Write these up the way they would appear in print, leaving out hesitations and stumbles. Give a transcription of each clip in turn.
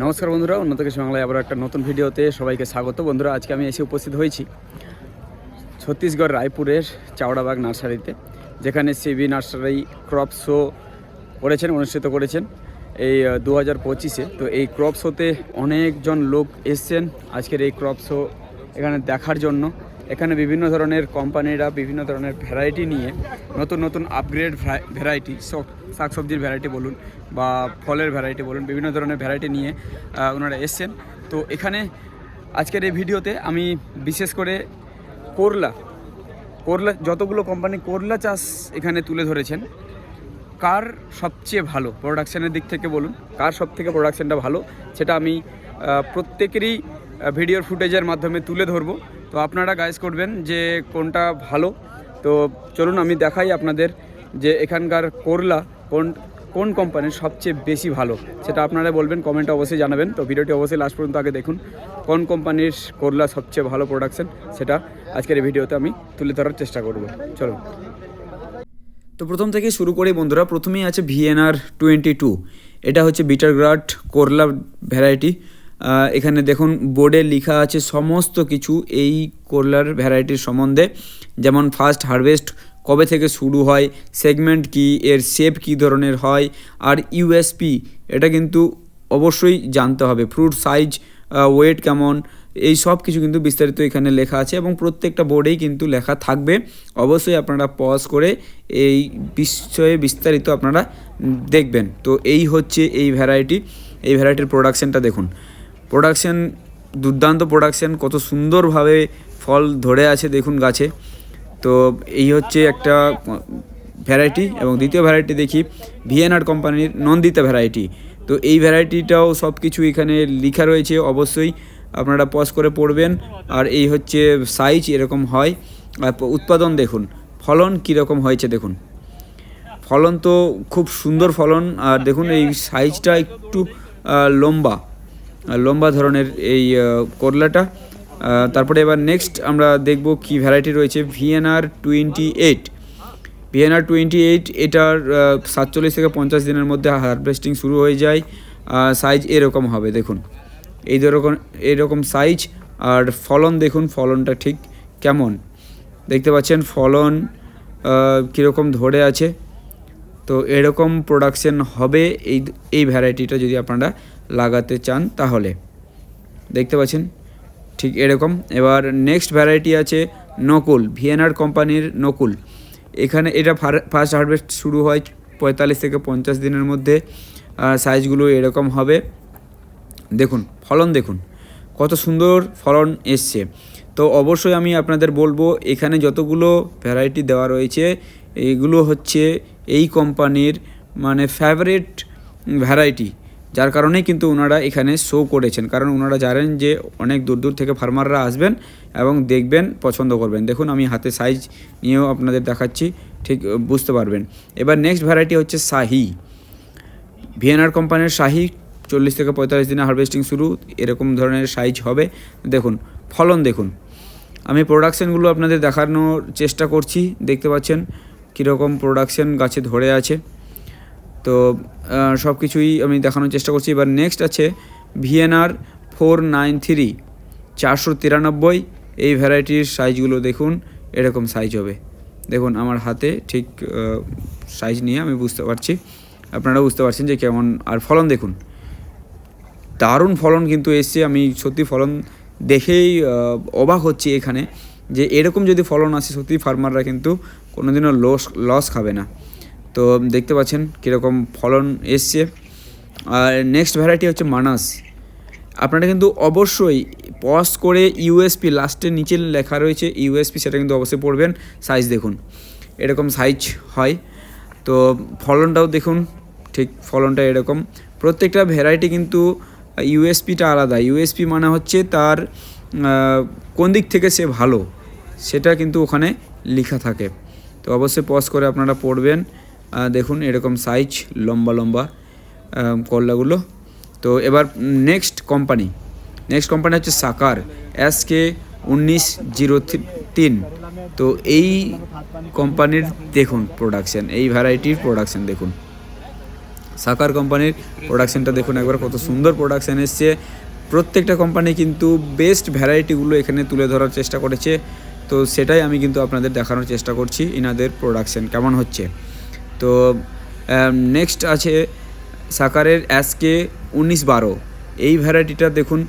নমস্কার বন্ধুরা, উন্নত কৃষি বাংলায় আবার একটা নতুন ভিডিওতে সবাইকে স্বাগত। বন্ধুরা, আজকে আমি এসে উপস্থিত হয়েছি ছত্তিশগড় রায়পুরের চাওড়াবাগ নার্সারিতে, যেখানে সিবি নার্সারি ক্রপ শো অনুষ্ঠিত করেছেন এই 2025-এ। তো এই ক্রপ শোতে অনেকজন লোক এসছেন আজকের এই ক্রপ শো এখানে দেখার জন্য। এখানে বিভিন্ন ধরনের কোম্পানিরা বিভিন্ন ধরনের ভ্যারাইটি নিয়ে নতুন নতুন আপগ্রেড ভ্যারাইটি, শাকসবজির ভ্যারাইটি বলুন বা ফলের ভ্যারাইটি বলুন, বিভিন্ন ধরনের ভ্যারাইটি নিয়ে ওনারা এসছেন। তো এখানে আজকের এই ভিডিওতে আমি বিশেষ করে করলা যতগুলো কোম্পানি করলা চাষ এখানে তুলে ধরেছেন, কার সবচেয়ে ভালো প্রোডাকশানের দিক থেকে বলুন, কার সব থেকে প্রোডাকশানটা ভালো, সেটা আমি প্রত্যেকেরই ভিডিওর ফুটেজের মাধ্যমে তুলে ধরবো। তো আপনারা গাইজ করবেন যে কোনটা ভালো। তো চলুন আমি দেখাই আপনাদের যে এখানকার করলা কোন কোম্পানির সবচেয়ে বেশি ভালো, সেটা আপনারা বলবেন, কমেন্টে অবশ্যই জানাবেন। তো ভিডিওটি অবশ্যই লাস্ট পর্যন্ত আগে দেখুন, কোন কোম্পানির করলা সবচেয়ে ভালো প্রোডাকশান সেটা আজকের এই ভিডিওতে আমি তুলে ধরার চেষ্টা করব। চলুন। তো প্রথম থেকে শুরু করি বন্ধুরা। প্রথমেই আছে VNR 22। এটা হচ্ছে বিটারগ্রাড করলা ভ্যারাইটি। এখানে দেখুন বোর্ডে লেখা আছে সমস্ত কিছু এই করলার ভ্যারাইটির সম্বন্ধে, যেমন ফার্স্ট হারভেস্ট কবে থেকে শুরু হয়, সেগমেন্ট কি, এর শেপ কী ধরনের হয়, আর USP এটা কিন্তু অবশ্যই জানতে হবে, ফ্রুট সাইজ, ওয়েট কেমন, এই সব কিছু কিন্তু বিস্তারিত এখানে লেখা আছে এবং প্রত্যেকটা বোর্ডেই কিন্তু লেখা থাকবে। অবশ্যই আপনারা পজ করে এই বিষয়ে বিস্তারিত আপনারা দেখবেন। তো এই হচ্ছে এই ভ্যারাইটির প্রোডাকশানটা দেখুন। প্রোডাকশান দুর্দান্ত প্রোডাকশান, কত সুন্দরভাবে ফল ধরে আছে দেখুন গাছে। তো এই হচ্ছে একটা ভ্যারাইটি। এবং দ্বিতীয় ভ্যারাইটি দেখি VNR কোম্পানির নন্দিতা ভ্যারাইটি। তো এই ভ্যারাইটিটাও সব কিছু এখানে লেখা রয়েছে, অবশ্যই আপনারা পজ করে পড়বেন। আর এই হচ্ছে সাইজ এরকম হয়, আর উৎপাদন দেখুন, ফলন কীরকম হয়েছে দেখুন। ফলন তো খুব সুন্দর ফলন, আর দেখুন এই সাইজটা একটু লম্বা ধরনের এই করলাটা। তারপরে এবার নেক্সট আমরা দেখব কি ভ্যারাইটি রয়েছে। VNR 28। এটার 47 থেকে 50 দিনের মধ্যে হারভেস্টিং শুরু হয়ে যায়। সাইজ এরকম হবে দেখুন, এইরকম সাইজ। আর ফলন দেখুন, ফলনটা ঠিক কেমন দেখতে পাচ্ছেন, ফলন কীরকম ধরে আছে। তো এরকম প্রোডাকশন হবে এই ভ্যারাইটিটা যদি আপনারা লাগাতে চান, তাহলে দেখতে পাচ্ছেন ঠিক এরকম। এবার নেক্সট ভ্যারাইটি আছে নকুল, VNR কোম্পানির নকুল। এখানে এটা ফার্স্ট হারভেস্ট শুরু হয় 45 থেকে 50 দিনের মধ্যে। সাইজগুলো এরকম হবে দেখুন, ফলন দেখুন কত সুন্দর ফলন এসছে। তো অবশ্যই আমি আপনাদের বলবো, এখানে যতগুলো ভ্যারাইটি দেওয়া রয়েছে এইগুলো হচ্ছে এই কোম্পানির মানে ফেভারিট ভ্যারাইটি, যার কারণে কিন্তু ওনারা এখানে শো করেছেন, কারণ ওনারা জানেন যে অনেক দূর থেকে ফার্মাররা আসবেন এবং দেখবেন, পছন্দ করবেন। দেখুন আমি হাতে সাইজ নিয়েও আপনাদের দেখাচ্ছি, ঠিক বুঝতে পারবেন। এবার নেক্সট ভ্যারাইটি হচ্ছে শাহি, VNR কোম্পানির শাহি। 40 থেকে 45 দিনে হারভেস্টিং শুরু, এরকম ধরনের সাইজ হবে দেখুন, ফলন দেখুন। আমি প্রোডাকশানগুলো আপনাদের দেখানোর চেষ্টা করছি, দেখতে পাচ্ছেন কীরকম প্রোডাকশান গাছে ধরে আছে। তো সব কিছুই আমি দেখানোর চেষ্টা করছি। এবার নেক্সট আছে VNR 493, 493। এই ভ্যারাইটির সাইজগুলো দেখুন, এরকম সাইজ হবে দেখুন। আমার হাতে ঠিক সাইজ নিয়ে আমি বুঝতে পারছি, আপনারা বুঝতে পারছেন যে কেমন। আর ফলন দেখুন, দারুণ ফলন কিন্তু এসছে। আমি সত্যি ফলন দেখেই অবাক হচ্ছি এখানে, যে এরকম যদি ফলন আসে সত্যি ফার্মাররা কিন্তু কোনোদিনও লস খাবে না। তো দেখতে পাচ্ছেন কীরকম ফলন এসছে। আর নেক্সট ভ্যারাইটি হচ্ছে মানাস। আপনারা কিন্তু অবশ্যই পজ করে USP লাস্টে নিচে লেখা রয়েছে USP, সেটা কিন্তু অবশ্যই পড়বেন। সাইজ দেখুন, এরকম সাইজ হয়। তো ফলনটাও দেখুন, ঠিক ফলনটা এরকম। প্রত্যেকটা ভ্যারাইটি কিন্তু USPটা আলাদা। USP মানে হচ্ছে তার কোন দিক থেকে সে ভালো, সেটা কিন্তু ওখানে লেখা থাকে। তো অবশ্যই পজ করে আপনারা পড়বেন। দেখুন এরকম সাইজ, লম্বা করলাগুলো। তো এবার নেক্সট কোম্পানি হচ্ছে সাকার, SK 1903। তো এই কোম্পানির দেখুন প্রোডাকশান, এই ভ্যারাইটির প্রোডাকশান দেখুন, সাকার কোম্পানির প্রোডাকশানটা দেখুন একবার কত সুন্দর প্রোডাকশান এসছে। প্রত্যেকটা কোম্পানি কিন্তু বেস্ট ভ্যারাইটিগুলো এখানে তুলে ধরার চেষ্টা করেছে, তো সেটাই আমি কিন্তু আপনাদের দেখানোর চেষ্টা করছি ইনাদের প্রোডাকশান কেমন হচ্ছে। তো নেক্সট আছে সাকারের SK 1912। এই ভ্যারাইটিটা দেখুন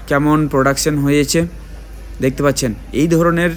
কেমন প্রোডাকশান হয়েছে, দেখতে পাচ্ছেন। এই ধরনের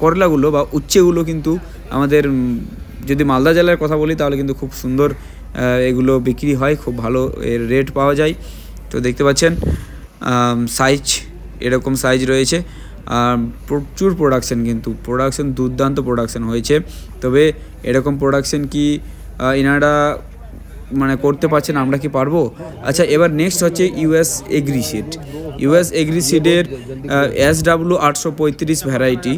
করলাগুলো বা উচ্ছেগুলো কিন্তু আমাদের যদি মালদা জেলার কথা বলি তাহলে কিন্তু খুব সুন্দর এগুলো বিক্রি হয়, খুব ভালো এর রেট পাওয়া যায়। তো দেখতে পাচ্ছেন সাইজ এরকম সাইজ রয়েছে, প্রচুর প্রোডাকশান, কিন্তু প্রোডাকশান দুর্দান্ত প্রোডাকশান হয়েছে। তবে এরকম প্রোডাকশান কি এনারা মানে করতে পারছেন, আমরা কি পারবো? আচ্ছা, এবার নেক্সট হচ্ছে US এগ্রিসিড। US এগ্রিসিডের SW 835 variety.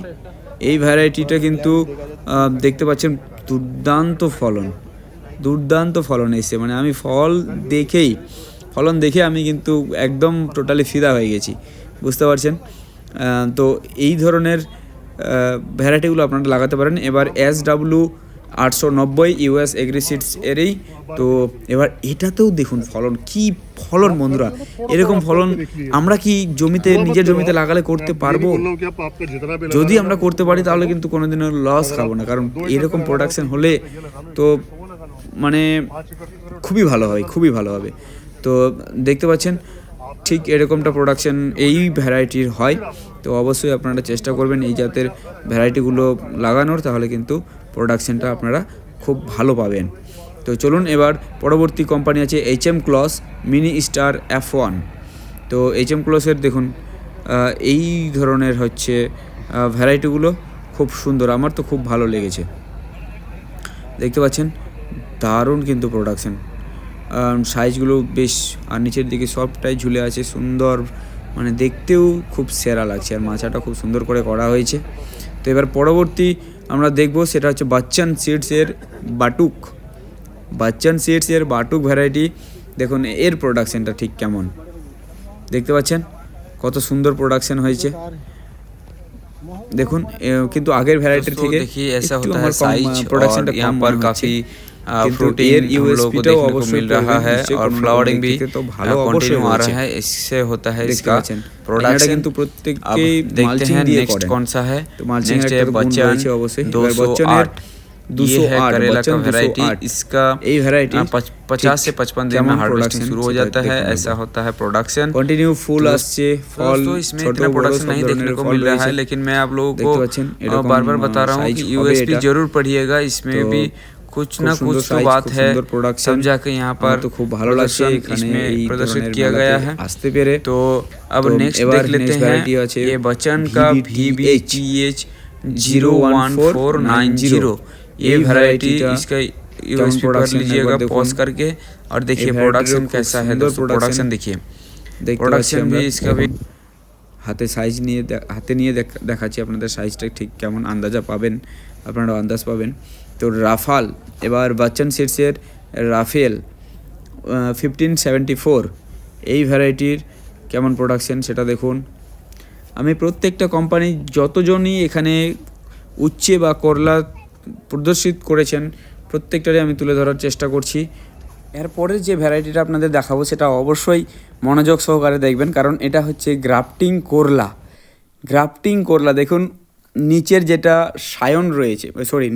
এই ভ্যারাইটিটা কিন্তু দেখতে পাচ্ছেন দুর্দান্ত ফলন এসছে। মানে আমি ফলন দেখে আমি কিন্তু একদম টোটালি ফিদা হয়ে গেছি, বুঝতে পারছেন। তো এই ধরনের ভ্যারাইটিগুলো আপনারা লাগাতে পারেন। এবার SW 890 US এগ্রিসিডস এরই। তো এবার এটাতেও দেখুন ফলন, কি ফলন বন্ধুরা। এরকম ফলন আমরা কি নিজের জমিতে লাগালে করতে পারবো? যদি আমরা করতে পারি তাহলে কিন্তু কোনোদিনও লস খাবো না, কারণ এরকম প্রোডাকশন হলে তো মানে খুবই ভালো হবে। তো দেখতে পাচ্ছেন ঠিক এরকমটা প্রোডাকশন এই ভ্যারাইটির হয়। তো অবশ্যই আপনারা চেষ্টা করবেন এই জাতের ভ্যারাইটিগুলো লাগানোর, তাহলে কিন্তু প্রোডাকশনটা আপনারা খুব ভালো পাবেন। তো চলুন এবার পরবর্তী কোম্পানি আছে HM clause mini star F1। তো HM ক্লসের দেখুন এই ধরনের হচ্ছে ভ্যারাইটিগুলো খুব সুন্দর, আমার তো খুব ভালো লেগেছে। দেখতে পাচ্ছেন দারুণ কিন্তু প্রোডাকশন, সাইজগুলো বেশ, আর নিচের দিকে সবটাই ঝুলে আছে সুন্দর, মানে দেখতেও খুব সেরা লাগছে, আর মাচাটা খুব সুন্দর করে করা হয়েছে। তো এবার পরবর্তী আমরা দেখব সেটা হচ্ছে বাচ্চান সিডসের বাটুক ভ্যারাইটি। দেখুন এর প্রোডাকশনটা ঠিক কেমন, দেখতে পাচ্ছেন কত সুন্দর প্রোডাকশন হয়েছে। देखुन किंतु आगे वैरायटी থেকে देखिए ऐसा होता है साइज प्रोडक्शन यहाँ पर काफी प्रोटीन हम लोगों को देखने को मिल रहा है और फ्लावरिंग भी कंटिन्यू आ रहा है। इससे होता है इसका प्रोडक्शन। अब देखते हैं नेक्स्ट कौन सा है। नेक्स्ट है बच्चन 208। ये है करेला का वैरायटी। इसका 50 से 55 दिन में हार्वेस्टिंग शुरू हो जाता है। ऐसा होता है प्रोडक्शन कंटिन्यू फुल आसছে फल। तो इसमें इतना प्रोडक्शन नहीं देखने को मिल रहा है, लेकिन मैं आप लोगों को बार बार बता रहा हूँ कि यूएसपी जरूर पढ़िएगा। इसमें भी कुछ ना कुछ तो बात है, तब जाके यहाँ पर तो खूब भालो লাগছে इसमें प्रदर्शित किया गया है। तो अब नेक्स्ट देख लेते हैं ये बच्चन का VBGH 01490। ये वैरायटी इसका यूएसपी पढ़ लीजिएगा पॉज करके और देखिए प्रोडक्शन कैसा है दोस्तों। प्रोडक्शन देखिए, प्रोडक्शन भी इसका भी হাতে সাইজ নিয়ে দেখাচ্ছি আপনাদের, সাইজটা ঠিক কেমন আন্দাজা পাবেন, আপনারা আন্দাজ পাবেন। তো রাফাল, এবার বাচ্চান সিডসের রাফেল 1574 এই ভ্যারাইটির কেমন প্রোডাকশন সেটা দেখুন। আমি প্রত্যেকটা কোম্পানি যতজনই এখানে উচ্ছে বা করলা প্রদর্শিত করেছেন প্রত্যেকটারই আমি তুলে ধরার চেষ্টা করছি। এরপরের যে ভ্যারাইটিটা আপনাদের দেখাবো সেটা অবশ্যই মনোযোগ সহকারে দেখবেন, কারণ এটা হচ্ছে গ্রাফটিং করলা। দেখুন নিচের যেটা সায়ন রয়েছে,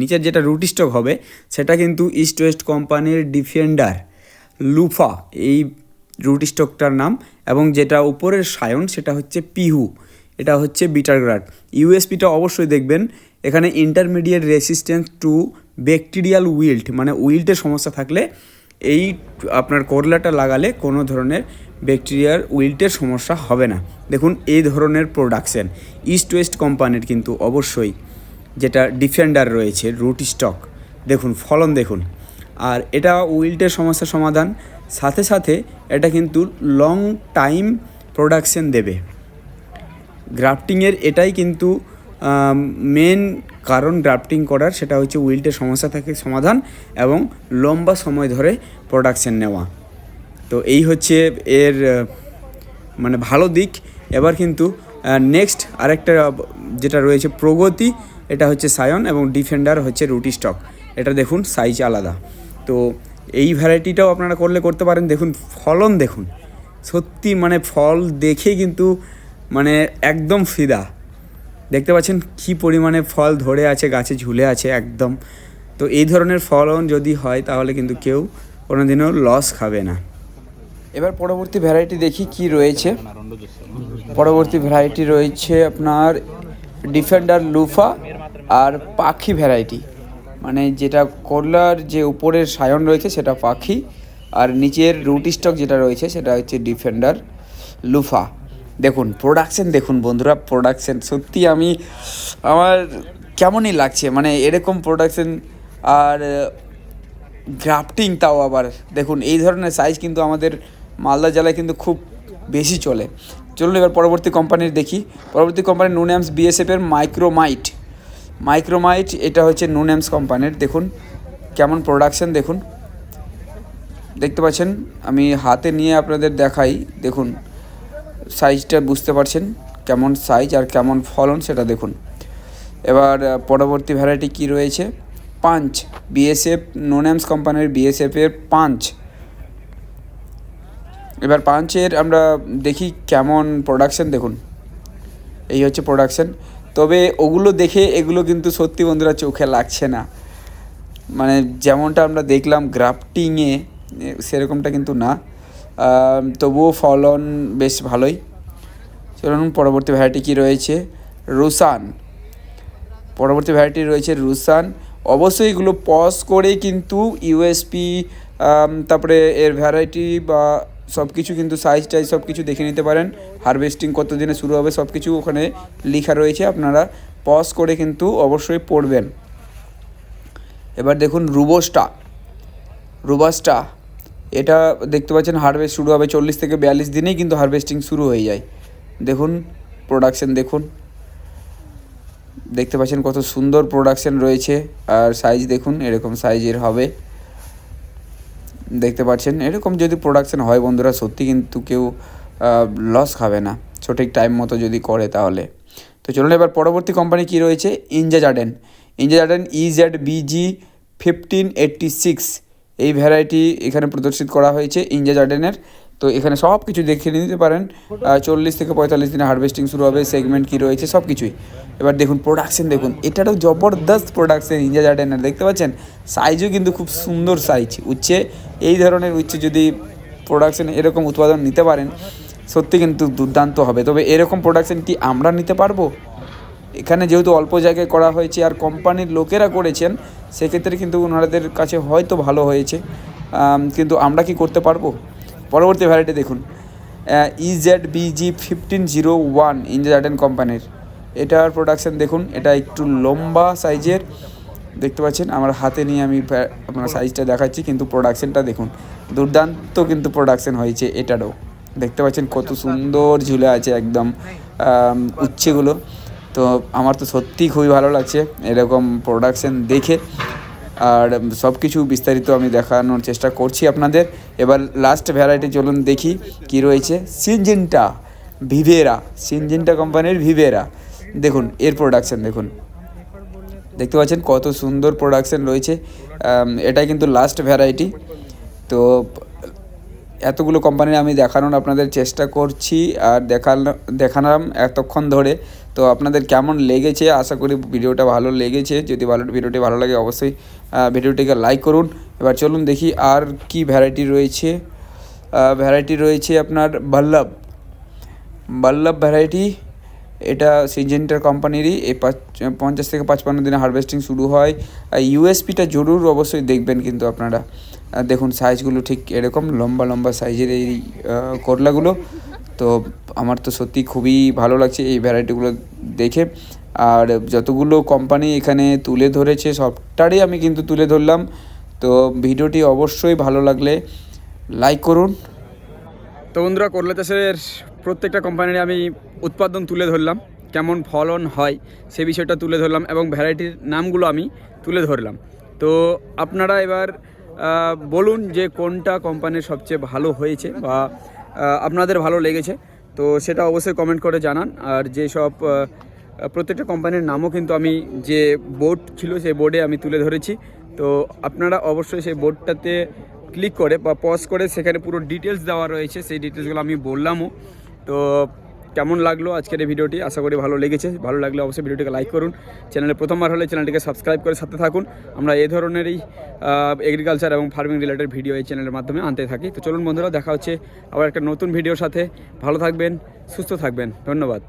নিচের যেটা রুট স্টক হবে সেটা কিন্তু ইস্ট ওয়েস্ট কোম্পানির ডিফেন্ডার লুফা এই রুট স্টকটার নাম, এবং যেটা উপরের সায়ন সেটা হচ্ছে পিহু, এটা হচ্ছে বিটার গ্রাড। ইউএসপিটা অবশ্যই দেখবেন, এখানে intermediate resistance to bacterial wilt, মানে উইল্টের সমস্যা থাকলে এই আপনার করলাটা লাগালে কোনো ধরনের ব্যাকটেরিয়ার উইল্টের সমস্যা হবে না। দেখুন এই ধরনের প্রোডাকশন ইস্ট ওয়েস্ট কোম্পানির, কিন্তু অবশ্যই যেটা ডিফেন্ডার রয়েছে রুট স্টক, দেখুন ফলন দেখুন। আর এটা উইল্টের সমস্যা সমাধান, সাথে সাথে এটা কিন্তু লং টাইম প্রোডাকশন দেবে। গ্রাফটিংয়ের এটাই কিন্তু মেন কারণ গ্রাফটিং করার, সেটা হচ্ছে উইল্টের সমস্যা থেকে সমাধান এবং লম্বা সময় ধরে প্রোডাকশন নেওয়া। তো এই হচ্ছে এর মানে ভালো দিক। এবার কিন্তু নেক্সট আরেকটা যেটা রয়েছে প্রগতি, এটা হচ্ছে সায়ন এবং ডিফেন্ডার হচ্ছে রুটি স্টক। এটা দেখুন সাইজ আলাদা। তো এই ভ্যারাইটিটাও আপনারা করতে পারেন। দেখুন ফলন দেখুন, সত্যি মানে ফল দেখে কিন্তু মানে একদম ফিদা। দেখতে পাচ্ছেন কী পরিমাণে ফল ধরে আছে, গাছে ঝুলে আছে একদম। তো এই ধরনের ফলন যদি হয় তাহলে কিন্তু কেউ কোনোদিনও লস খাবে না। এবার পরবর্তী ভ্যারাইটি দেখি কি রয়েছে। পরবর্তী ভ্যারাইটি রয়েছে আপনার ডিফেন্ডার লুফা আর পাখি ভ্যারাইটি, মানে যেটা করলার যে উপরের সায়ন রয়েছে সেটা পাখি, আর নিচের রুট স্টক যেটা রয়েছে সেটা হচ্ছে ডিফেন্ডার লুফা। দেখুন প্রোডাকশন দেখুন বন্ধুরা, প্রোডাকশন সত্যি আমার কেমনই লাগছে, মানে এরকম প্রোডাকশন আর গ্রাফটিং, তাও আবার দেখুন এই ধরনের সাইজ কিন্তু আমাদের মালদা জেলায় কিন্তু খুব বেশি চলে। চলুন এবার পরবর্তী কোম্পানির দেখি। পরবর্তী কোম্পানি নুনেমস বিএসএফের মাইক্রোমাইট, এটা হচ্ছে নুনেমস কোম্পানির। দেখুন কেমন প্রোডাকশন দেখুন, দেখতে পাচ্ছেন, আমি হাতে নিয়ে আপনাদের দেখাই। দেখুন সাইজটা বুঝতে পারছেন কেমন সাইজ আর কেমন ফলন সেটা দেখুন। এবার পরবর্তী ভ্যারাইটি কি রয়েছে, পাঞ্চ বিএসএফ, নোনেমস কোম্পানির বিএসএফের পাঞ্চ। এবার পাঞ্চের আমরা দেখি কেমন প্রোডাকশন। দেখুন এই হচ্ছে প্রোডাকশন, তবে ওগুলো দেখে এগুলো কিন্তু সত্যি বন্ধুরা চোখে লাগছে না, মানে যেমনটা আমরা দেখলাম গ্রাফটিংয়ে সেরকমটা কিন্তু না, তবুও ফলন বেশ ভালোই। চলুন পরবর্তী ভ্যারাইটি কী রয়েছে, পরবর্তী ভ্যারাইটি রয়েছে রুসান। অবশ্যই এগুলো পজ করে কিন্তু ইউএসপি, তারপরে এর ভ্যারাইটি বা সব কিছু কিন্তু সাইজ টাইজ সব কিছু দেখে নিতে পারেন। হারভেস্টিং কত দিনে শুরু হবে সব কিছু ওখানে লেখা রয়েছে, আপনারা পজ করে কিন্তু অবশ্যই পড়বেন। এবার দেখুন রুবাস্টা, এটা দেখতে পাচ্ছেন হারভেস্ট শুরু হবে 40 থেকে 42 দিনেই কিন্তু হারভেস্টিং শুরু হয়ে যায়। দেখুন প্রোডাকশন দেখুন, দেখতে পাচ্ছেন কত সুন্দর প্রোডাকশন রয়েছে, আর সাইজ দেখুন এরকম সাইজের হবে। দেখতে পাচ্ছেন এরকম যদি প্রোডাকশন হয় বন্ধুরা সত্যি কিন্তু কেউ লস খাবে না, সঠিক টাইম মতো যদি করে তাহলে। তো চলুন এবার পরবর্তী কোম্পানি কি রয়েছে, ইনজা জার্ডেন EZBG 1586, এই ভ্যারাইটি এখানে প্রদর্শিত করা হয়েছে ইনজা জার্ডেনের। তো এখানে সব কিছু দেখে নিতে পারেন, 40 থেকে 45 দিনে হারভেস্টিং শুরু হবে, সেগমেন্ট কী রয়েছে সব কিছুই। এবার দেখুন প্রোডাকশন দেখুন, এটারও জবরদস্ত প্রোডাকশন ইনজা জার্ডেনের, দেখতে পাচ্ছেন সাইজও কিন্তু খুব সুন্দর সাইজ। উচ্ছে এই ধরনের উচ্ছে যদি প্রোডাকশন এরকম উৎপাদন নিতে পারেন সত্যি কিন্তু দুর্দান্ত হবে। তবে এরকম প্রোডাকশন কি আমরা নিতে পারবো? এখানে যেহেতু অল্প জায়গায় করা হয়েছে আর কোম্পানির লোকেরা করেছেন, সেক্ষেত্রে কিন্তু ওনাদের কাছে হয়তো ভালো হয়েছে, কিন্তু আমরা কি করতে পারবো? পরবর্তী ভ্যারাইটি দেখুন, EZBG 1501 ইনজা জার্ডেন কোম্পানির, এটার প্রোডাকশন দেখুন, এটা একটু লম্বা সাইজের, দেখতে পাচ্ছেন আমার হাতে নিয়ে আমি আপনার সাইজটা দেখাচ্ছি, কিন্তু প্রোডাকশনটা দেখুন দুর্দান্ত কিন্তু প্রোডাকশন হয়েছে এটারও। দেখতে পাচ্ছেন কত সুন্দর ঝুলে আছে একদম উচ্ছেগুলো। তো আমার তো সত্যিই খুবই ভালো লাগছে এরকম প্রোডাকশন দেখে, আর সব কিছু বিস্তারিত আমি দেখানোর চেষ্টা করছি আপনাদের। এবার লাস্ট ভ্যারাইটি চলুন দেখি কি রয়েছে, সিনজেন্টা কোম্পানির ভিভেরা। দেখুন এর প্রোডাকশন দেখুন, দেখতে পাচ্ছেন কত সুন্দর প্রোডাকশন রয়েছে। এটাই কিন্তু লাস্ট ভ্যারাইটি। তো এতগুলো কোম্পানির আমি দেখানোর আপনাদের চেষ্টা করছি আর দেখালাম এতক্ষণ ধরে। তো আপনাদের কেমন লেগেছে, আশা করি ভিডিওটা ভালো লেগেছে। যদি ভিডিওটি ভালো লাগে অবশ্যই ভিডিওটিকে লাইক করুন। এবার চলুন দেখি আর কি ভ্যারাইটি রয়েছে আপনার বল্লভ ভ্যারাইটি, এটা সিনজেন্টার কোম্পানিরই। এই 50 থেকে 55 দিনে হারভেস্টিং শুরু হয়। ইউএসপিটা জরুর অবশ্যই দেখবেন কিন্তু আপনারা। দেখুন সাইজগুলো ঠিক এরকম লম্বা সাইজের এই করলাগুলো। তো আমার তো সত্যি খুবই ভালো লাগছে এই ভ্যারাইটিগুলো দেখে। আর যতগুলো কোম্পানি এখানে তুলে ধরেছে সবটারই আমি কিন্তু তুলে ধরলাম। তো ভিডিওটি অবশ্যই ভালো লাগলে লাইক করুন। তো বন্ধুরা করলা চাষের প্রত্যেকটা কোম্পানির আমি উৎপাদন তুলে ধরলাম, কেমন ফলন হয় সে বিষয়টা তুলে ধরলাম, এবং ভ্যারাইটির নামগুলো আমি তুলে ধরলাম। তো আপনারা এবার বলুন যে কোনটা কোম্পানির সবচেয়ে ভালো হয়েছে বা আপনাদের ভালো লেগেছে, তো সেটা অবশ্যই কমেন্ট করে জানান। আর যেসব প্রত্যেকটা কোম্পানির নামও কিন্তু আমি যে বোর্ড ছিল সেই বোর্ডে আমি তুলে ধরেছি। তো আপনারা অবশ্যই সেই বোর্ডটাতে ক্লিক করে বা পজ করে সেখানে পুরো ডিটেলস দেওয়া রয়েছে, সেই ডিটেলসগুলো আমি বললামও। তো কেমন লাগলো আজকের এই ভিডিওটি, আশা করি ভালো লেগেছে। ভালো লাগলে অবশ্যই ভিডিওটিকে লাইক করুন, চ্যানেলে প্রথমবার হলে চ্যানেলটিকে সাবস্ক্রাইব করে সাথে থাকুন। আমরা এই ধরনেরই এগ্রিকালচার এবং ফার্মিং রিলেটেড ভিডিও এই চ্যানেলের মাধ্যমে আনতে থাকি। তো চলুন বন্ধুরা, দেখা হচ্ছে আবার একটা নতুন ভিডিওর সাথে। ভালো থাকবেন, সুস্থ থাকবেন, ধন্যবাদ।